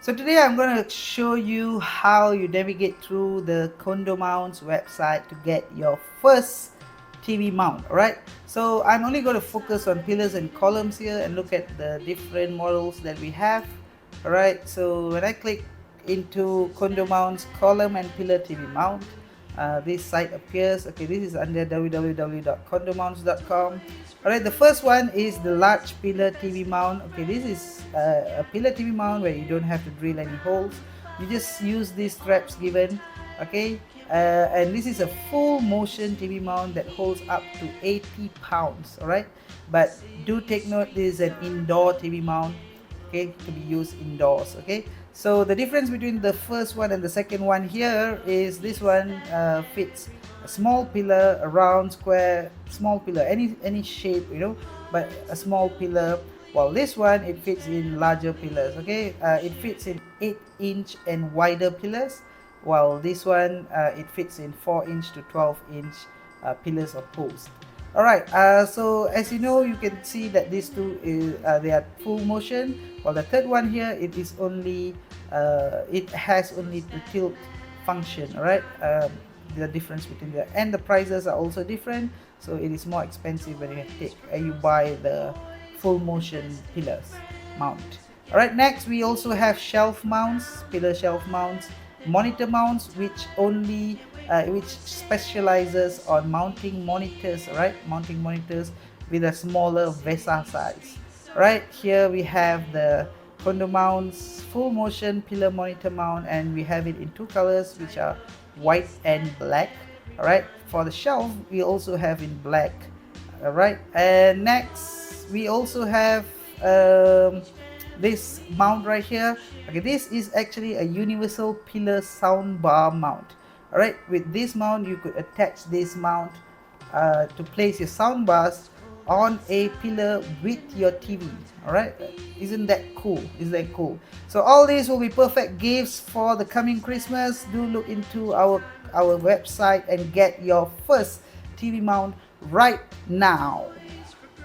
So today I'm going to show you how you navigate through the Condomounts website to get your first TV mount. Alright, so I'm only going to focus on pillars and columns here and look at the different models that we have. Alright, so when I click into Condomounts column and pillar TV mount, this site appears. Okay, this is under www.condomounts.com. Alright, the first one is the large pillar TV mount. Okay, this is a pillar TV mount where you don't have to drill any holes. You just use these straps given. Okay, and this is a full motion TV mount that holds up to 80 pounds. Alright, but do take note, this is an indoor TV mount. Okay, to be used indoors. Okay, so the difference between the first one and the second one here is this one fits a small pillar, a round, square, small pillar, any shape, you know, but a small pillar, while this one it fits in larger pillars. Okay, it fits in 8-inch and wider pillars, while this one it fits in 4-inch to 12-inch pillars or posts. Alright, so as you know, you can see that these two is they are full motion, while the third one here, it is only it has only the tilt function. Alright, the difference between the, and the prices are also different, so it is more expensive when you buy the full motion pillars mount. Alright, next we also have shelf mounts, pillar shelf mounts, monitor mounts, which specializes on mounting monitors. Right, mounting monitors with a smaller VESA size. Right, here we have the Condomounts full motion pillar monitor mount, and we have it in two colors, which are white and black. Alright, for the shelf we also have in black. Alright, and next we also have this mount right here. Okay, this is actually a universal pillar sound bar mount. Alright, with this mount you could attach this mount to place your sound bars on a pillar with your TV. Alright, isn't that cool? Isn't that cool? So all these will be perfect gifts for the coming Christmas. Do look into our website and get your first TV mount right now.